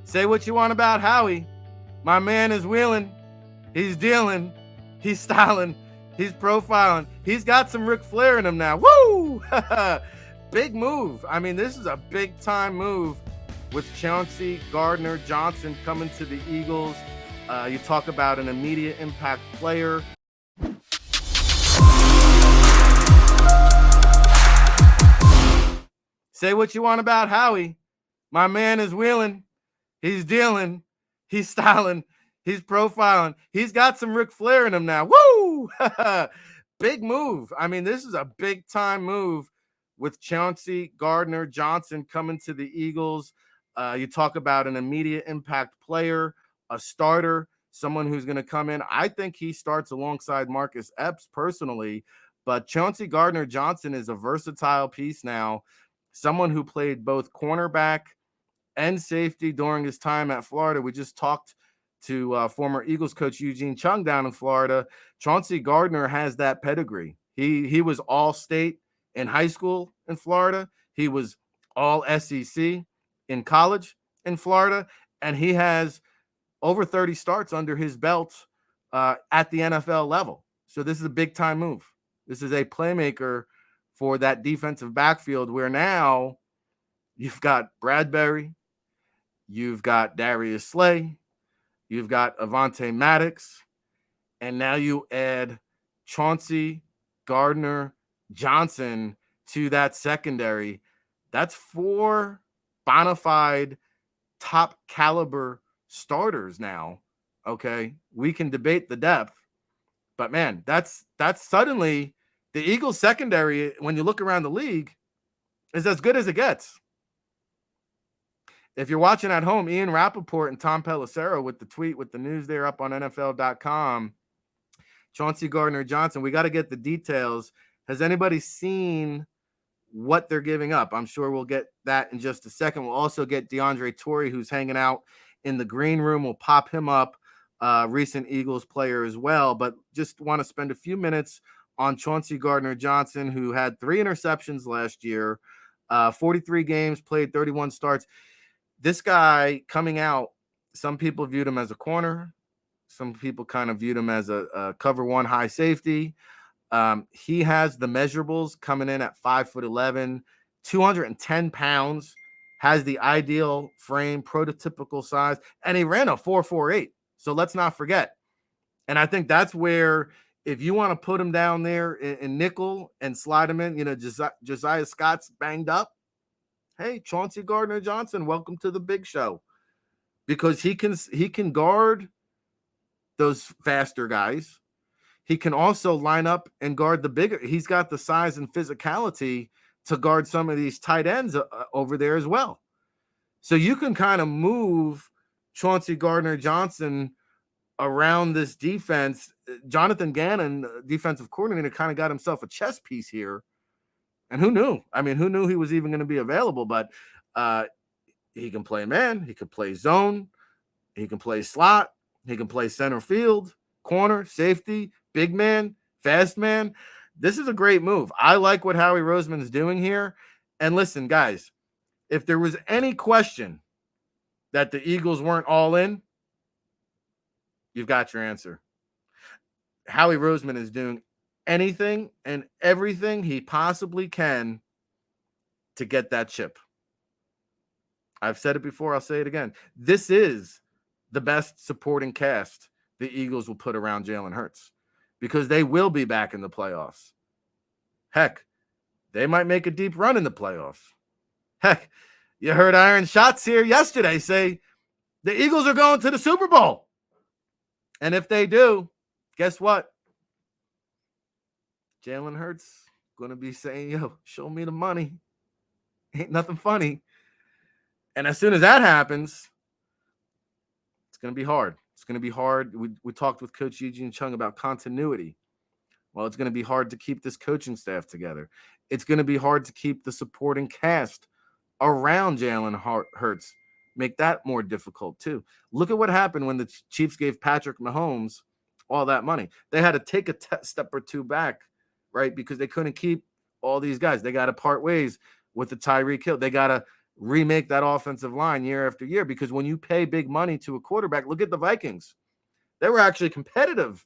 Say what you want about Howie. My man is wheeling. He's dealing. He's styling. He's profiling. He's got some Ric Flair in him now. Woo! Big move. I mean, this is a big time move with Chauncey Gardner-Johnson coming to the Eagles. You talk about an immediate impact player. Say what you want about Howie. My man is wheeling. He's dealing. He's styling. He's profiling. He's got some Ric Flair in him now. Woo! Big move. I mean, this is a big time move with Chauncey Gardner-Johnson coming to the Eagles. You talk about an immediate impact player, a starter, someone who's going to come in. I think he starts alongside Marcus Epps personally, but Chauncey Gardner-Johnson is a versatile piece now, someone who played both cornerback and safety during his time at Florida. We just talked to former Eagles coach Eugene Chung down in Florida. Chauncey Gardner has that pedigree. He was all state in high school in Florida. He was all SEC in college in Florida, and he has over 30 starts under his belt at the NFL level. So this is a big time move. This is a playmaker for that defensive backfield where now you've got Bradbury, you've got Darius Slay, you've got Avonte Maddox, and now you add Chauncey Gardner-Johnson to that secondary. That's 4 bona fide top caliber starters now. Okay, we can debate the depth, but man, that's suddenly the Eagles secondary, when you look around the league, is as good as it gets. If you're watching at home, Ian Rappaport and Tom Pelissero with the tweet with the news there up on NFL.com. Chauncey Gardner-Johnson, we got to get the details. Has anybody seen what they're giving up? I'm sure we'll get that in just a second. We'll also get DeAndre Torrey, who's hanging out in the green room. We'll pop him up, recent Eagles player as well. But just want to spend a few minutes on Chauncey Gardner-Johnson, who had 3 interceptions last year, 43 games, played 31 starts. This guy coming out, some people viewed him as a corner. Some people kind of viewed him as a cover 1 high safety. He has the measurables coming in at 5'11", 210 pounds, has the ideal frame, prototypical size, and he ran a 4.48. So let's not forget. And I think that's where, if you want to put him down there in nickel and slide him in, Josiah Scott's banged up. Hey, Chauncey Gardner-Johnson, welcome to the big show, because he can guard those faster guys. He can also line up and guard the bigger. He's got the size and physicality to guard some of these tight ends over there as well. So you can kind of move Chauncey Gardner-Johnson around this defense. Jonathan Gannon, defensive coordinator, kind of got himself a chess piece here. And who knew? I mean, who knew he was even going to be available? But he can play man. He can play zone. He can play slot. He can play center field, corner, safety, big man, fast man. This is a great move. I like what Howie Roseman is doing here. And listen, guys, if there was any question that the Eagles weren't all in, you've got your answer. Howie Roseman is doing anything and everything he possibly can to get that chip. I've said it before. I'll say it again. This is the best supporting cast the Eagles will put around Jalen Hurts, because they will be back in the playoffs. Heck, they might make a deep run in the playoffs. Heck, you heard Iron Shots here yesterday say the Eagles are going to the Super Bowl. And if they do, guess what? Jalen Hurts going to be saying, yo, show me the money. Ain't nothing funny. And as soon as that happens, it's going to be hard. It's going to be hard. We talked with Coach Eugene Chung about continuity. Well, it's going to be hard to keep this coaching staff together. It's going to be hard to keep the supporting cast around Jalen Hurts. Make that more difficult, too. Look at what happened when the Chiefs gave Patrick Mahomes all that money. They had to take a step or two back, right, because they couldn't keep all these guys. They got to part ways with the Tyreek Hill. They got to remake that offensive line year after year, because when you pay big money to a quarterback, look at the Vikings. They were actually competitive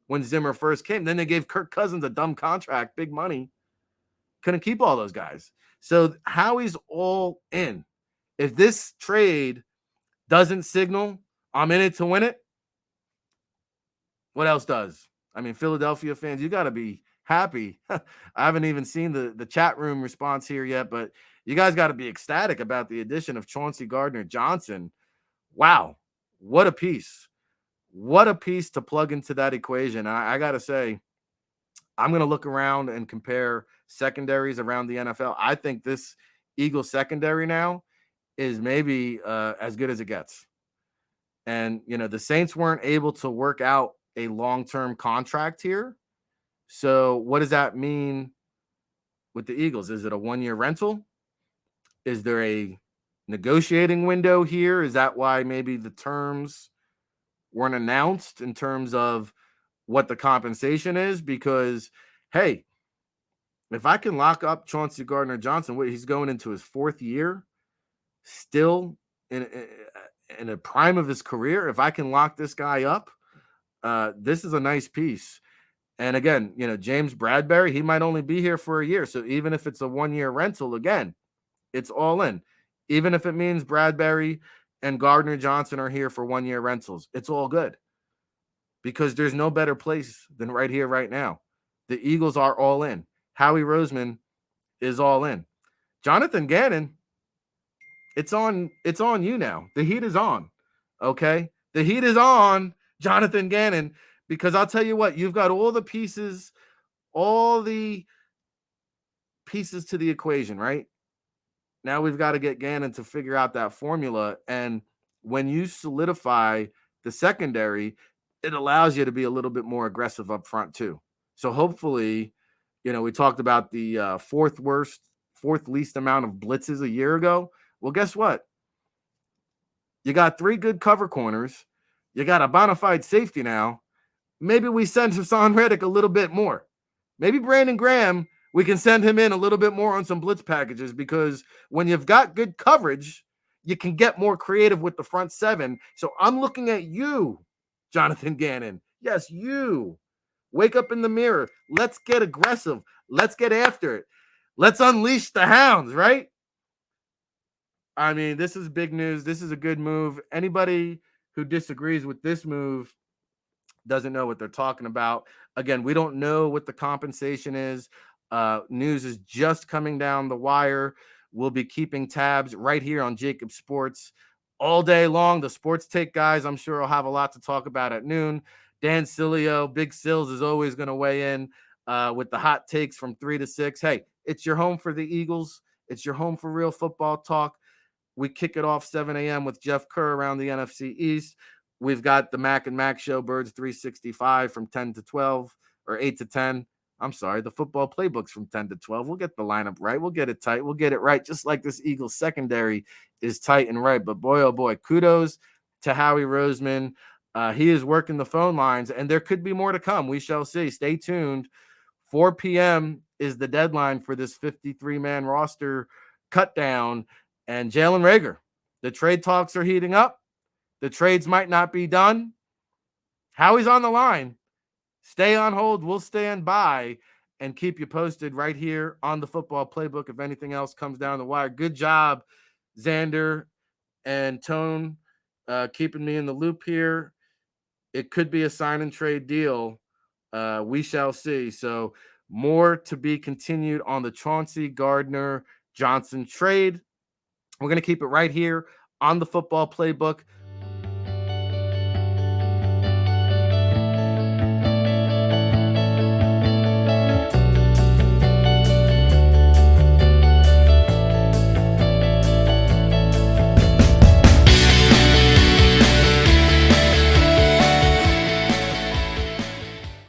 when Zimmer first came. Then they gave Kirk Cousins a dumb contract, big money. Couldn't keep all those guys. So Howie's all in. If this trade doesn't signal I'm in it to win it, what else does? I mean, Philadelphia fans, you got to be happy. I haven't even seen the chat room response here yet, but you guys got to be ecstatic about the addition of Chauncey Gardner-Johnson. Wow, what a piece. What a piece to plug into that equation. I got to say, I'm going to look around and compare secondaries around the NFL. I think this Eagles secondary now is maybe as good as it gets. And, you know, the Saints weren't able to work out a long-term contract here. So what does that mean with the Eagles? Is it a one-year rental? Is there a negotiating window here? Is that why maybe the terms weren't announced in terms of what the compensation is? Because, hey, if I can lock up Chauncey Gardner-Johnson, he's going into his fourth year, still in a prime of his career. If I can lock this guy up, this is a nice piece. And again, you know, James Bradbury, he might only be here for a year. So even if it's a one-year rental, again, it's all in. Even if it means Bradbury and Gardner-Johnson are here for one-year rentals, it's all good. Because there's no better place than right here, right now. The Eagles are all in. Howie Roseman is all in. Jonathan Gannon, it's on you now. The heat is on. Okay? The heat is on Jonathan Gannon, because I'll tell you what, you've got all the pieces to the equation, right? Now we've got to get Gannon to figure out that formula. And when you solidify the secondary, it allows you to be a little bit more aggressive up front too. So hopefully, you know, we talked about the fourth least amount of blitzes a year ago. Well, guess what? You got 3 good cover corners. You got a bona fide safety now. Maybe we send Hassan Reddick a little bit more. Maybe Brandon Graham, we can send him in a little bit more on some blitz packages, because when you've got good coverage, you can get more creative with the front seven. So I'm looking at you, Jonathan Gannon. Yes, you. Wake up in the mirror. Let's get aggressive. Let's get after it. Let's unleash the hounds, right? I mean, this is big news. This is a good move. Anybody who disagrees with this move doesn't know what they're talking about. Again, we don't know what the compensation is. News is just coming down the wire. We'll be keeping tabs right here on JAKIB Sports all day long. The Sports Take guys, I'm sure, will have a lot to talk about at noon. Dan Sileo, Big Sills, is always going to weigh in with the hot takes from 3 to 6. Hey, it's your home for the Eagles. It's your home for real football talk. We kick it off 7 a.m. with Jeff Kerr around the NFC East. We've got the Mac and Mac Show, Birds 365 from 10 to 12 or 8 to 10. I'm sorry, the Football Playbooks from 10 to 12. We'll get the lineup right. We'll get it tight. We'll get it right, just like this Eagles secondary is tight and right. But boy, oh boy, kudos to Howie Roseman. He is working the phone lines, and there could be more to come. We shall see. Stay tuned. 4 p.m. is the deadline for this 53-man roster cut down. And Jalen Reagor, the trade talks are heating up. The trades might not be done. Howie's on the line. Stay on hold. We'll stand by and keep you posted right here on the Football Playbook if anything else comes down the wire. Good job, Xander and Tone, keeping me in the loop here. It could be a sign and trade deal. We shall see. So more to be continued on the Chauncey Gardner-Johnson trade. We're going to keep it right here on the Football Playbook.